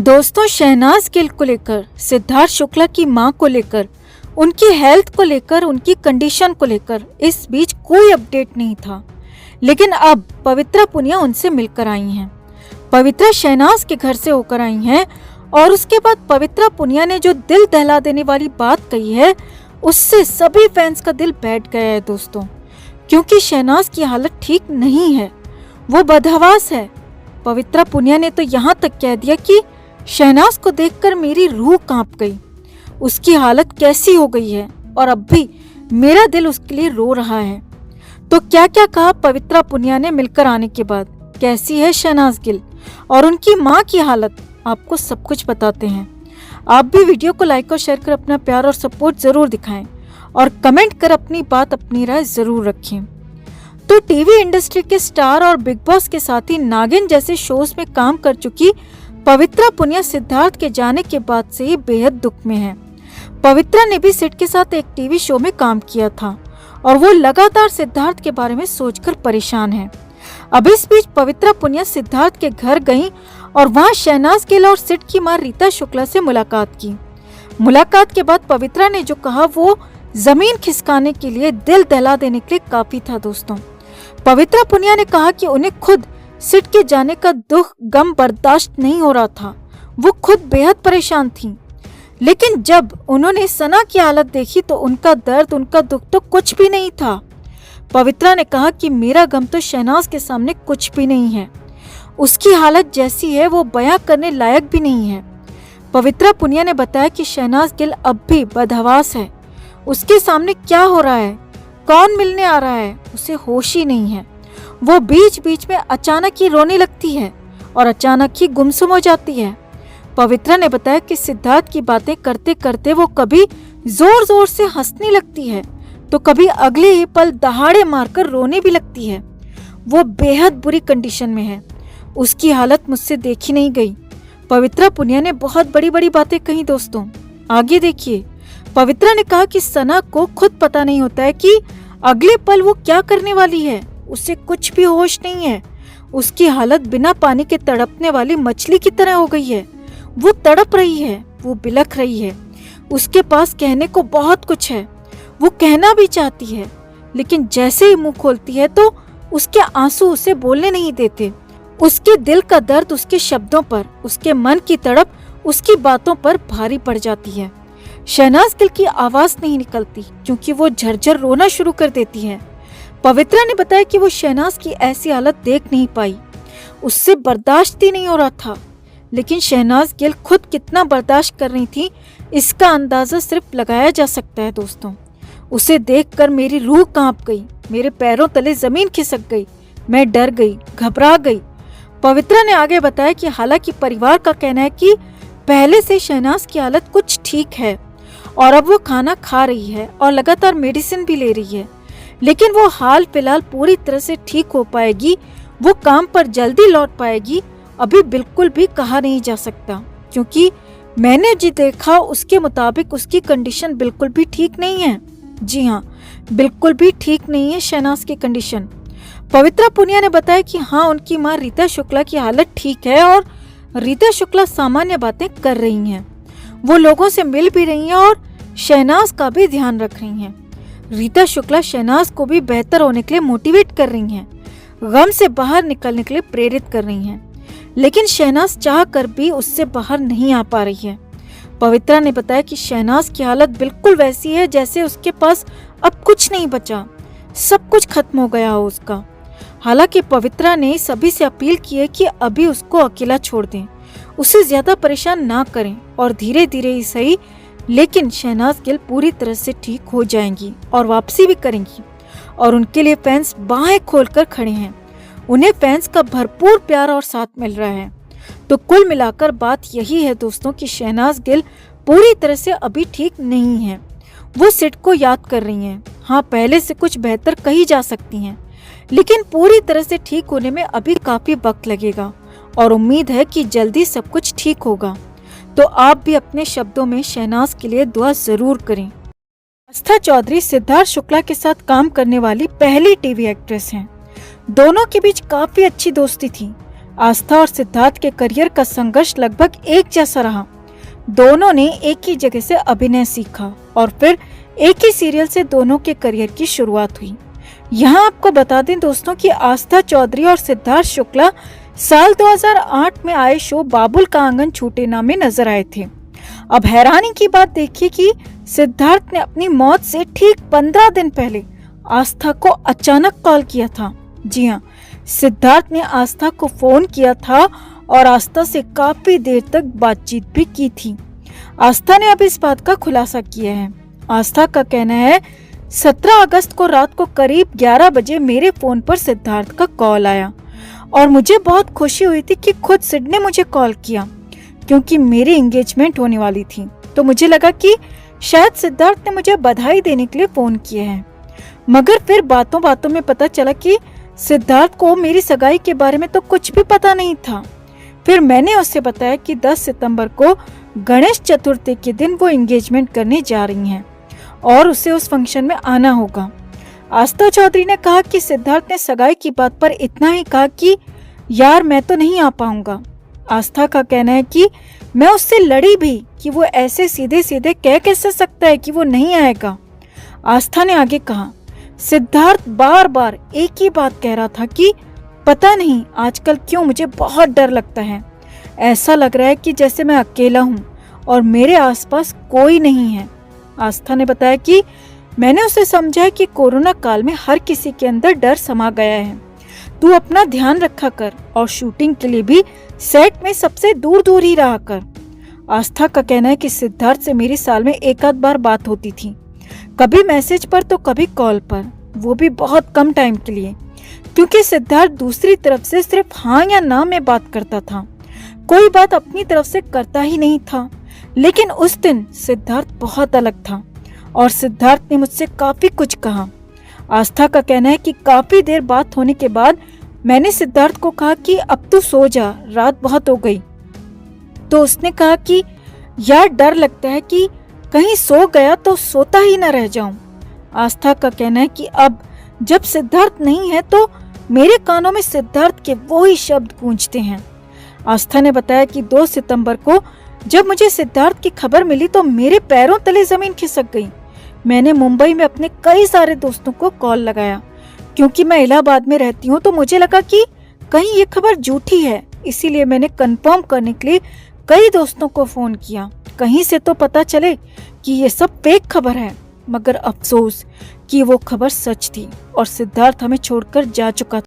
दोस्तों, शहनाज गिल को लेकर, सिद्धार्थ शुक्ला की मां को लेकर, उनकी हेल्थ को लेकर, उनकी कंडीशन को लेकर इस बीच कोई अपडेट नहीं था। लेकिन अब पवित्रा पुनिया उनसे मिलकर आई हैं। पवित्रा शहनाज के घर से होकर आई हैं और उसके बाद पवित्रा पुनिया ने जो दिल दहला देने वाली बात कही है उससे सभी फैंस का दिल बैठ गया है दोस्तों, क्योंकि शहनाज की हालत ठीक नहीं है, वो बदहवास है। पवित्रा पुनिया ने तो यहाँ तक कह दिया कि शहनाज को देखकर मेरी रूह कांप गई, उसकी हालत कैसी हो गई है और अब भी मेरा दिल उसके लिए रो रहा है। तो क्या क्या कहा पवित्रा पुनिया ने मिलकर आने के बाद, कैसी है शहनाज गिल और उनकी मां की हालत, आपको सब कुछ बताते हैं। आप भी वीडियो को लाइक और शेयर कर अपना प्यार और सपोर्ट जरूर दिखाएं और कमेंट कर अपनी बात, अपनी राय जरूर रखें। तो टीवी इंडस्ट्री के स्टार और बिग बॉस के साथ ही नागिन जैसे शोज में काम कर चुकी पवित्रा पुनिया सिद्धार्थ के जाने के बाद से ही बेहद दुख में है। पवित्रा ने भी सिड के साथ एक टीवी शो में काम किया था और वो लगातार सिद्धार्थ के बारे में सोचकर परेशान है। अब इस बीच पवित्रा पुनिया सिद्धार्थ के घर गईं और वहां शहनाज गिल और सिड की मां रीता शुक्ला से मुलाकात की। मुलाकात के बाद पवित्रा ने जो कहा वो जमीन खिसकाने के लिए, दिल दहला देने के लिए काफी था दोस्तों। पवित्रा पुनिया ने कहा कि उन्हें खुद सिड के जाने का दुख गम बर्दाश्त नहीं हो रहा था, वो खुद बेहद परेशान थीं। लेकिन जब उन्होंने सना की हालत देखी तो उनका दर्द, उनका दुख तो कुछ भी नहीं था। पवित्रा ने कहा कि मेरा गम तो शहनाज के सामने कुछ भी नहीं है, उसकी हालत जैसी है वो बयां करने लायक भी नहीं है। पवित्रा पुनिया ने बताया कि शहनाज गिल अब भी बदहवास है, उसके सामने क्या हो रहा है, कौन मिलने आ रहा है, उसे होश ही नहीं है। वो बीच बीच में अचानक ही रोने लगती है और अचानक ही गुमसुम हो जाती है। पवित्रा ने बताया कि सिद्धार्थ की बातें करते करते वो कभी जोर जोर से हंसने लगती है तो कभी अगले ही पल दहाड़े मारकर रोने भी लगती है। वो बेहद बुरी कंडीशन में है, उसकी हालत मुझसे देखी नहीं गई। पवित्रा पुनिया ने बहुत बड़ी बड़ी बातें कही दोस्तों, आगे देखिए। पवित्रा ने कहा कि सना को खुद पता नहीं होता है कि अगले पल वो क्या करने वाली है, उसे कुछ भी होश नहीं है। उसकी हालत बिना पानी के तड़पने वाली मछली की तरह हो गई है, वो तड़प रही है, वो बिलख रही है। उसके पास कहने को बहुत कुछ है, वो कहना भी चाहती है, लेकिन जैसे ही मुंह खोलती है तो उसके आंसू उसे बोलने नहीं देते। उसके दिल का दर्द उसके शब्दों पर, उसके मन की तड़प उसकी बातों पर भारी पड़ जाती है। शहनाज गिल की आवाज नहीं निकलती क्योंकि वो झरझर रोना शुरू कर देती है। पवित्रा ने बताया कि वो शहनाज की ऐसी हालत देख नहीं पाई, उससे बर्दाश्त ही नहीं हो रहा था। लेकिन शहनाज गिल खुद कितना बर्दाश्त कर रही थी इसका अंदाजा सिर्फ लगाया जा सकता है दोस्तों। उसे देखकर मेरी रूह कांप गई, मेरे पैरों तले जमीन खिसक गई, मैं डर गई, घबरा गई। पवित्रा ने आगे बताया कि हालांकि परिवार का कहना है कि पहले से शहनाज की हालत कुछ ठीक है और अब वो खाना खा रही है और लगातार मेडिसिन भी ले रही है, लेकिन वो हाल फिलहाल पूरी तरह से ठीक हो पाएगी, वो काम पर जल्दी लौट पाएगी, अभी बिल्कुल भी कहा नहीं जा सकता। क्योंकि मैंने जी देखा उसके मुताबिक उसकी कंडीशन बिल्कुल भी ठीक नहीं है। जी हाँ, बिल्कुल भी ठीक नहीं है शहनाज की कंडीशन। पवित्रा पुनिया ने बताया कि हाँ, उनकी मां रीता शुक्ला की हालत ठीक है और रीता शुक्ला सामान्य बातें कर रही हैं, वो लोगों से मिल भी रही हैं और शहनाज का भी ध्यान रख रही हैं। रीता शुक्ला शहनाज को भी बेहतर होने के लिए मोटिवेट कर रही हैं, गम से बाहर निकलने के लिए प्रेरित कर रही हैं, लेकिन शहनाज चाह कर भी उससे बाहर नहीं आ पा रही है। पवित्रा ने बताया कि शहनाज की हालत बिल्कुल वैसी है जैसे उसके पास अब कुछ नहीं बचा, सब कुछ खत्म हो गया हो उसका। हालांकि पवित्रा ने सभी से अपील की है कि अभी उसको अकेला छोड़ दें, उसे ज्यादा परेशान ना करें और धीरे धीरे ही सही, लेकिन शहनाज गिल पूरी तरह से ठीक हो जाएंगी और वापसी भी करेंगी और उनके लिए फैंस बाहें खोलकर खड़े हैं। उन्हें फैंस का भरपूर प्यार और साथ मिल रहा है। तो कुल मिलाकर बात यही है दोस्तों कि शहनाज गिल पूरी तरह से अभी ठीक नहीं है, वो सिड को याद कर रही हैं। हाँ, पहले से कुछ बेहतर कही जा सकती हैं, लेकिन पूरी तरह से ठीक होने में अभी काफी वक्त लगेगा और उम्मीद है कि जल्दी सब कुछ ठीक होगा। तो आप भी अपने शब्दों में शहनाज के लिए दुआ जरूर करें। आस्था चौधरी सिद्धार्थ शुक्ला के साथ काम करने वाली पहली टीवी एक्ट्रेस हैं। दोनों के बीच काफी अच्छी दोस्ती थी, आस्था और सिद्धार्थ के करियर का संघर्ष लगभग एक जैसा रहा। दोनों ने एक ही जगह से अभिनय सीखा और फिर एक ही सीरियल से दोनों के करियर की शुरुआत हुई। यहाँ आपको बता दें दोस्तों कि आस्था चौधरी और सिद्धार्थ शुक्ला साल 2008 में आए शो बाबुल का आंगन छूटे ना में नजर आए थे। अब हैरानी की बात देखिए कि सिद्धार्थ ने अपनी मौत से ठीक 15 दिन पहले आस्था को अचानक कॉल किया था। जी हाँ, सिद्धार्थ ने आस्था को फोन किया था और आस्था से काफी देर तक बातचीत भी की थी। आस्था ने अब इस बात का खुलासा किया है। आस्था का कहना है 17 अगस्त को रात को करीब 11 बजे मेरे फोन पर सिद्धार्थ का कॉल आया और मुझे बहुत खुशी हुई थी कि खुद सिड ने मुझे कॉल किया क्योंकि मेरी एंगेजमेंट होने वाली थी। तो मुझे लगा कि शायद सिद्धार्थ ने मुझे बधाई देने के लिए फोन किया है, मगर फिर बातों बातों में पता चला कि सिद्धार्थ को मेरी सगाई के बारे में तो कुछ भी पता नहीं था। फिर मैंने उससे बताया कि 10 सितंबर को गणेश चतुर्थी के दिन वो एंगेजमेंट करने जा रही हैं और उसे उस फंक्शन में आना होगा। आस्था चौधरी ने कहा कि सिद्धार्थ ने सगाई की बात पर इतना ही कहा कि यार मैं तो नहीं आ पाऊंगा। आस्था का कहना है कि मैं उससे लड़ी भी कि वो ऐसे सीधे सीधे कह कैसे सकता है कि वो नहीं आएगा। आस्था ने आगे कहा, सिद्धार्थ बार बार एक ही बात कह रहा था कि पता नहीं आजकल क्यों मुझे बहुत डर लगता है, ऐसा लग रहा है कि जैसे मैं अकेला हूँ और मेरे आसपास कोई नहीं है। आस्था ने बताया कि मैंने उसे समझाया कि कोरोना काल में हर किसी के अंदर डर समा गया है, तू अपना ध्यान रखा कर और शूटिंग के लिए भी सेट में सबसे दूर दूर ही रहा कर। आस्था का कहना है कि सिद्धार्थ से मेरी साल में एक आध बार बात होती थी, कभी मैसेज पर तो कभी कॉल पर, वो भी बहुत कम टाइम के लिए, क्योंकि सिद्धार्थ दूसरी तरफ से सिर्फ हाँ या ना में बात करता था, कोई बात अपनी तरफ से करता ही नहीं था। लेकिन उस दिन सिद्धार्थ बहुत अलग था और सिद्धार्थ ने मुझसे काफी कुछ कहा। आस्था का कहना है कि काफी देर बात होने के बाद मैंने सिद्धार्थ को कहा कि अब तू सो जा, रात बहुत हो गई। तो उसने कहा कि यार डर लगता है कि कहीं सो गया तो सोता ही न रह जाऊं। आस्था का कहना है कि अब जब सिद्धार्थ नहीं है तो मेरे कानों में सिद्धार्थ के वो ही शब्द गूंजते हैं। आस्था ने बताया कि 2 सितंबर को जब मुझे सिद्धार्थ की खबर मिली तो मेरे पैरों तले जमीन खिसक गई। मैंने मुंबई में अपने कई सारे दोस्तों को कॉल लगाया, क्योंकि मैं इलाहाबाद में रहती हूँ, तो मुझे लगा कि कहीं ये खबर झूठी है, इसीलिए मैंने कंफर्म करने के लिए कई दोस्तों को फोन किया, कहीं से तो पता चले कि ये सब फेक खबर है। मगर अफसोस कि वो खबर सच थी और सिद्धार्थ हमें छोड़कर जा चुका था।